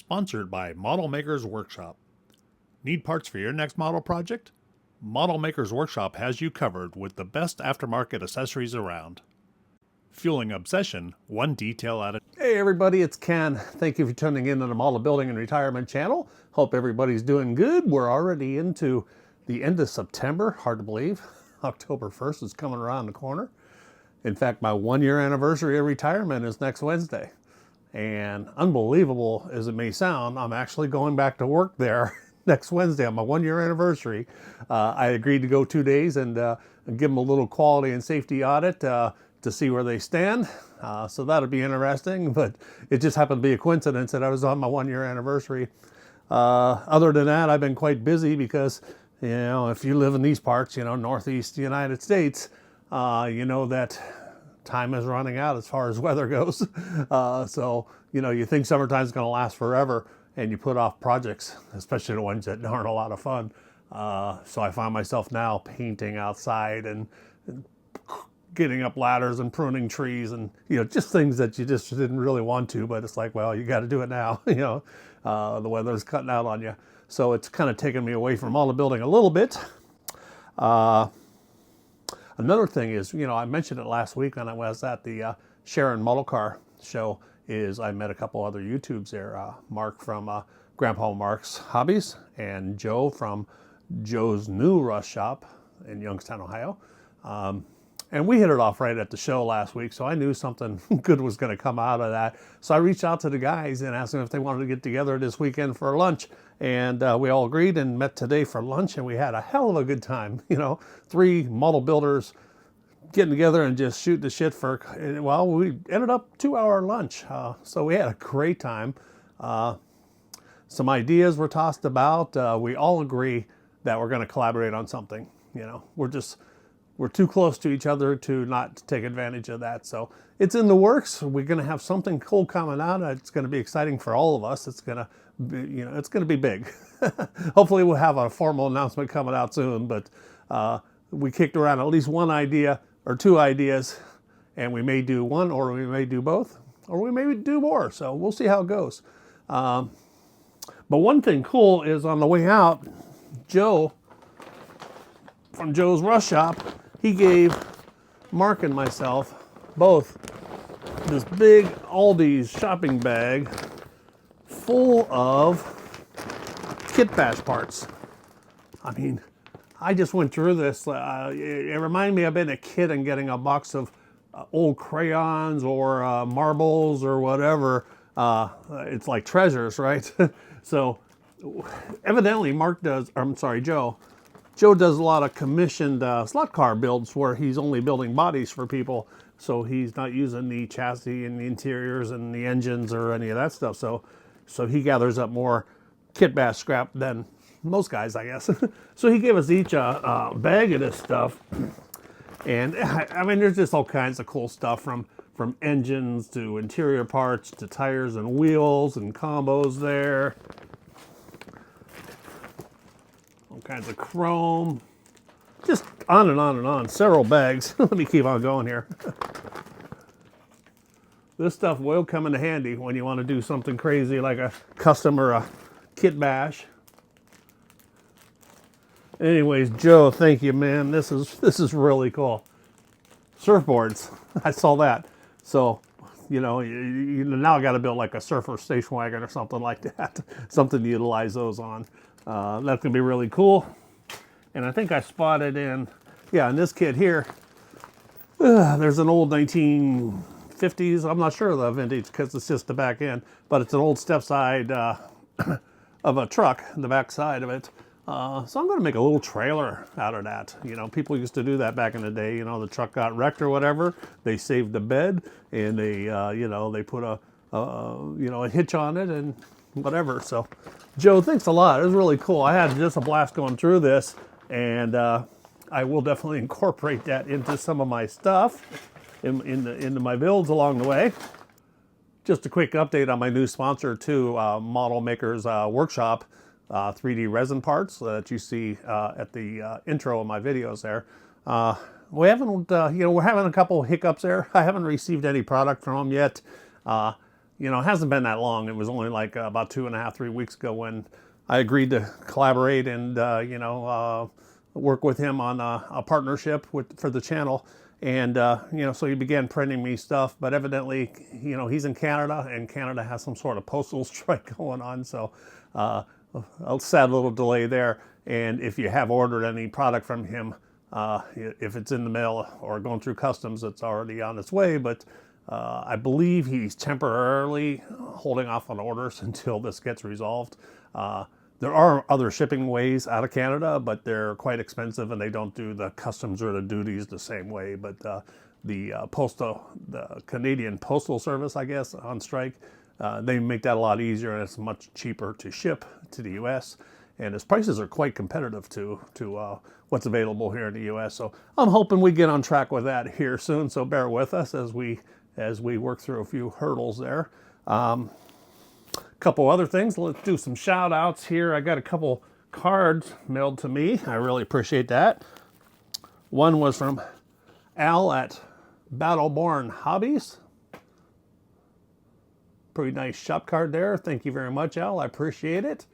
sponsored by Model Makers Workshop. Need parts for your next model project? Model Makers Workshop has you covered with the best aftermarket accessories around. Fueling obsession, one detail at a time. Hey everybody, it's Ken. Thank you for tuning in to the Model Building and Retirement channel. Hope everybody's doing good. We're already into the end of September. Hard to believe. October 1st is coming around the corner. In fact, my 1-year anniversary of retirement is next Wednesday. And unbelievable as it may sound, I'm actually going back to work there next Wednesday on my 1-year anniversary. I agreed to go 2 days and give them a little quality and safety audit to see where they stand. So that'll be interesting, but it just happened to be a coincidence that I was on my 1-year anniversary. Other than that, I've been quite busy because, you know, if you live in these parts, you know, Northeast United States, you know that time is running out as far as weather goes. So, you know, you think summertime's going to last forever and you put off projects, especially the ones that aren't a lot of fun. So I find myself now painting outside and getting up ladders and pruning trees and, you know, just things that you just didn't really want to, but it's like, well, you got to do it now. You know, the weather's cutting out on you. So it's kind of taken me away from all the building a little bit. Another thing is, you know, I mentioned it last week when I was at the Sharon Model Car show, is I met a couple other YouTubes there. Mark from Grandpa Mark's Hobbies and Joe from Joe's New Rush Shop in Youngstown, Ohio. And we hit it off right at the show last week, so I knew something good was going to come out of that. So I reached out to the guys and asked them if they wanted to get together this weekend for lunch. And we all agreed and met today for lunch, and we had a hell of a good time. You know, 3 model builders getting together and just shooting the shit for, well, we ended up 2-hour lunch. So we had a great time. Some ideas were tossed about. We all agree that we're going to collaborate on something. You know, we're too close to each other to not take advantage of that. So it's in the works. We're going to have something cool coming out. It's going to be exciting for all of us. It's going to be, you know, it's going to be big. Hopefully we'll have a formal announcement coming out soon, but we kicked around at least one idea or 2 ideas, and we may do one, or we may do both, or we may do more. So we'll see how it goes. But one thing cool is on the way out, Joe from Joe's Rush Shop, he gave Mark and myself both this big Aldi's shopping bag full of kit bash parts. I mean, I just went through this. It reminded me of being a kid and getting a box of old crayons or marbles or whatever. It's like treasures, right? So evidently Joe. Joe does a lot of commissioned slot car builds where he's only building bodies for people. So he's not using the chassis and the interiors and the engines or any of that stuff. So he gathers up more kit bash scrap than most guys, I guess. So he gave us each a bag of this stuff. And I mean, there's just all kinds of cool stuff from engines to interior parts to tires and wheels and combos there. All kinds of chrome, just on and on and on. Several bags. Let me keep on going here. This stuff will come in handy when you want to do something crazy like a custom or a kit bash. Anyways, Joe, thank you, man. This is really cool. Surfboards, I saw that. So, you know, you now got to build like a surfer station wagon or something like that. Something to utilize those on. That's gonna be really cool. And I think I spotted in this kit here, there's an old 1950s, I'm not sure of the vintage because it's just the back end, but it's an old step side of a truck, the back side of it. So I'm going to make a little trailer out of that. You know, people used to do that back in the day. You know, the truck got wrecked or whatever. They saved the bed and they, you know, they put a hitch on it and whatever. So, Joe, thanks a lot. It was really cool. I had just a blast going through this, and I will definitely incorporate that into some of my stuff into my builds along the way. Just a quick update on my new sponsor too, Model Makers Workshop. 3D resin parts that you see at the intro of my videos there. We haven't, you know, we're having a couple hiccups there. I haven't received any product from them yet. you know, it hasn't been that long. It was only like about 2.5, 3 weeks ago when I agreed to collaborate and, work with him on a partnership for the channel. And, so he began printing me stuff, but evidently, he's in Canada, and Canada has some sort of postal strike going on. So a sad little delay there. And if you have ordered any product from him, if it's in the mail or going through customs, it's already on its way. But I believe he's temporarily holding off on orders until this gets resolved. There are other shipping ways out of Canada, but they're quite expensive, and they don't do the customs or the duties the same way. But the Canadian Postal Service, I guess, on strike, they make that a lot easier, and it's much cheaper to ship to the U.S. And his prices are quite competitive to what's available here in the U.S. So I'm hoping we get on track with that here soon. So bear with us as we work through a few hurdles there. Couple other things. Let's do some shout outs here. I got a couple cards mailed to me. I really appreciate that. One was from Al at Battleborn Hobbies. Pretty nice shop card there. Thank you very much, Al. I appreciate it.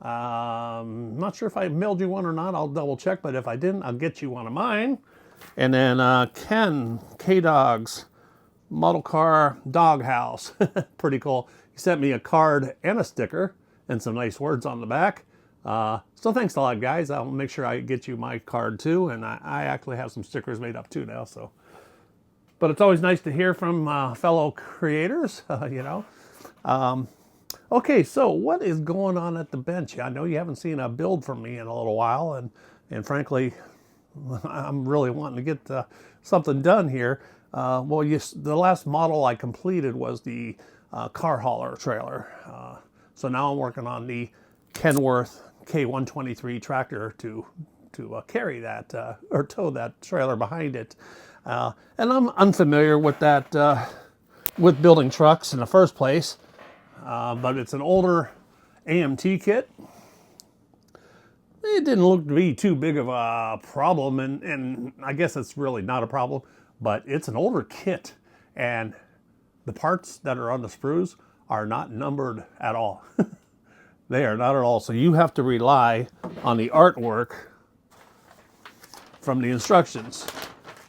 Not sure if I mailed you one or not. I'll double check, but if I didn't, I'll get you one of mine. And then Ken K-Dog's Model Car Doghouse. Pretty cool. He sent me a card and a sticker and some nice words on the back. So thanks a lot, guys. I'll make sure I get you my card too. And I actually have some stickers made up too now. So, but it's always nice to hear from fellow creators, Okay, so what is going on at the bench? I know you haven't seen a build from me in a little while, and frankly, I'm really wanting to get something done here. The last model I completed was the car hauler trailer. So now I'm working on the Kenworth K123 tractor to carry that or tow that trailer behind it. And I'm unfamiliar with that, with building trucks in the first place. But it's an older AMT kit. It didn't look to be too big of a problem, and I guess it's really not a problem, but it's an older kit, and the parts that are on the sprues are not numbered at all. They are not at all, so you have to rely on the artwork from the instructions.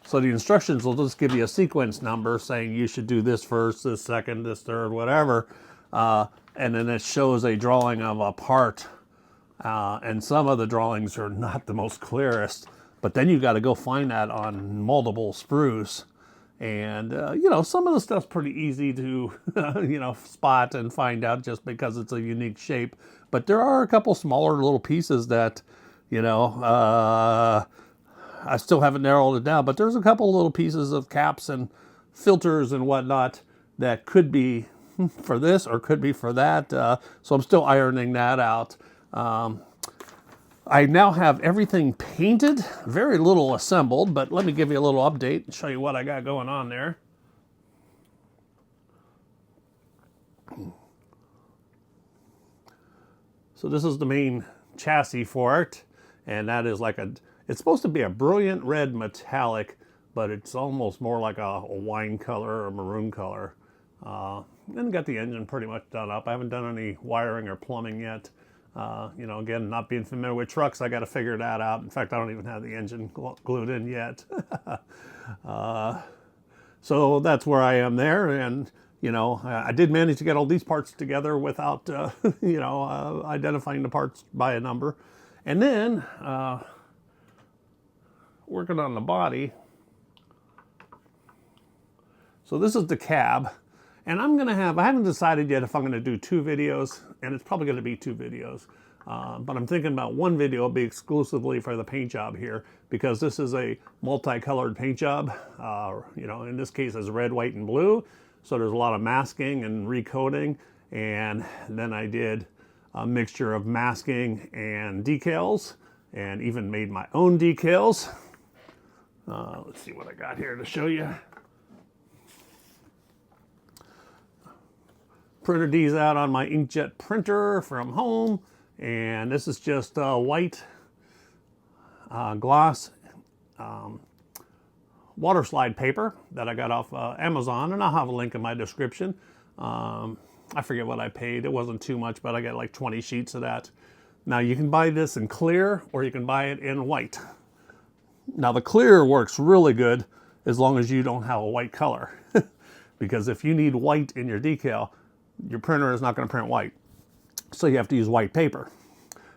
So the instructions will just give you a sequence number saying you should do this first, this second, this third, whatever. And then it shows a drawing of a part. And some of the drawings are not the most clearest, but then you got to go find that on multiple sprues. And, some of the stuff's pretty easy to, spot and find out just because it's a unique shape. But there are a couple smaller little pieces that, I still haven't narrowed it down, but there's a couple little pieces of caps and filters and whatnot that could be for this or could be for that. So I'm still ironing that out. I now have everything painted, very little assembled, but let me give you a little update and show you what I got going on there. So this is the main chassis for it, and that is it's supposed to be a brilliant red metallic, but it's almost more like a wine color or maroon color. And got the engine pretty much done up. I haven't done any wiring or plumbing yet. Again, not being familiar with trucks, I got to figure that out. In fact, I don't even have the engine glued in yet. So that's where I am there. And, I did manage to get all these parts together without, identifying the parts by a number. And then, working on the body. So this is the cab. And I haven't decided yet if I'm going to do 2 videos, and it's probably going to be 2 videos. But I'm thinking about one video will be exclusively for the paint job here, because this is a multicolored paint job. In this case it's red, white, and blue. So there's a lot of masking and recoating. And then I did a mixture of masking and decals, and even made my own decals. Let's see what I got here to show you. Printed these out on my inkjet printer from home, and this is just white gloss water slide paper that I got off Amazon, and I'll have a link in my description. I forget what I paid. It wasn't too much, but I got like 20 sheets of that. Now you can buy this in clear or you can buy it in white. Now the clear works really good as long as you don't have a white color. Because if you need white in your decal, your printer is not going to print white. So you have to use white paper.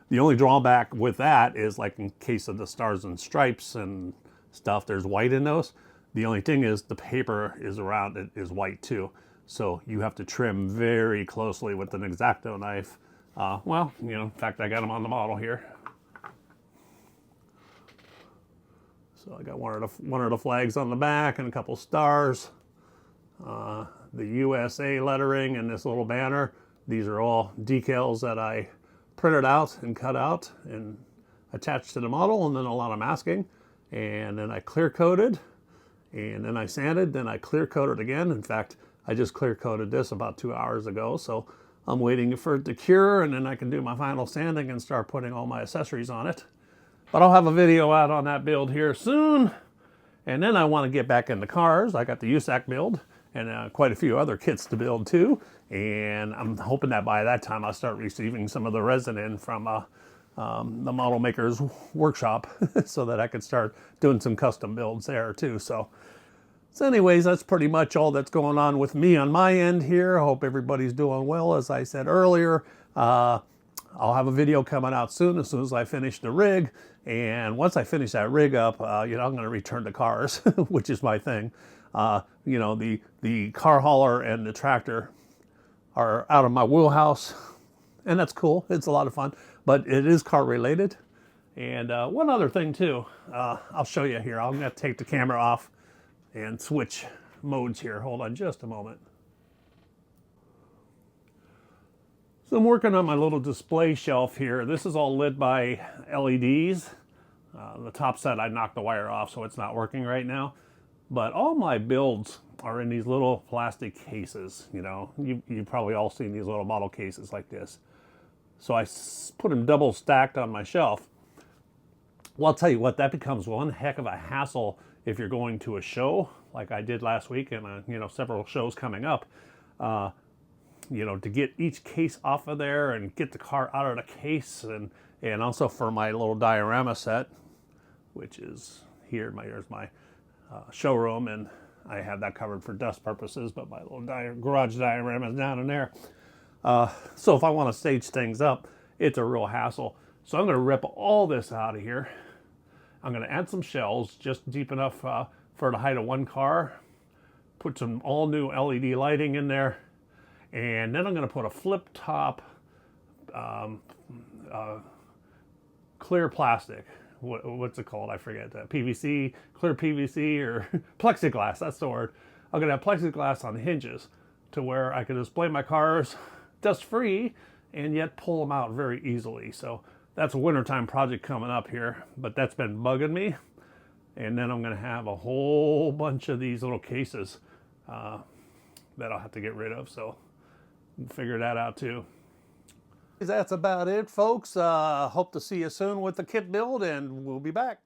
The only drawback with that is, like in case of the stars and stripes and stuff, there's white in those. The only thing is the paper is around it is white too. So you have to trim very closely with an X-Acto knife. Well, you know, in fact, I got them on the model here. So I got one of the flags on the back and a couple stars. The USA lettering and this little banner. These are all decals that I printed out and cut out and attached to the model, and then a lot of masking. And then I clear coated, and then I sanded, then I clear coated again. In fact, I just clear coated this about 2 hours ago, so I'm waiting for it to cure, and then I can do my final sanding and start putting all my accessories on it. But I'll have a video out on that build here soon. And then I want to get back into cars. I got the USAC build and quite a few other kits to build too. And I'm hoping that by that time I'll start receiving some of the resin in from the model maker's workshop so that I can start doing some custom builds there too. So anyways, that's pretty much all that's going on with me on my end here. I hope everybody's doing well. As I said earlier, I'll have a video coming out soon as I finish the rig. And once I finish that rig up, you know, I'm going to return to cars, which is my thing. You know, the car hauler and the tractor are out of my wheelhouse, and that's cool. It's a lot of fun, but it is car related. And one other thing too, I'll show you here. I'm going to take the camera off and switch modes here. Hold on just a moment. So I'm working on my little display shelf here. This is all lit by LEDs. The top set I knocked the wire off, so it's not working right now. But all my builds are in these little plastic cases. You know, you've probably all seen these little model cases like this. So I put them double stacked on my shelf. Well, I'll tell you what, that becomes one heck of a hassle if you're going to a show like I did last week, and you know, several shows coming up. You know, to get each case off of there and get the car out of the case, and also for my little diorama set, which is here. Here's my showroom, and I have that covered for dust purposes, but my little garage diorama is down in there. So if I want to stage things up, it's a real hassle. So I'm going to rip all this out of here. I'm going to add some shells just deep enough for the height of one car, put some all new LED lighting in there, and then I'm going to put a flip top clear plastic. What's it called? I forget. PVC, clear PVC, or plexiglass. That's the word. I'm going to have plexiglass on hinges to where I can display my cars dust free and yet pull them out very easily. So that's a wintertime project coming up here, but that's been bugging me. And then I'm going to have a whole bunch of these little cases that I'll have to get rid of. So we'll figure that out too. That's about it, folks. Hope to see you soon with the kit build, and we'll be back.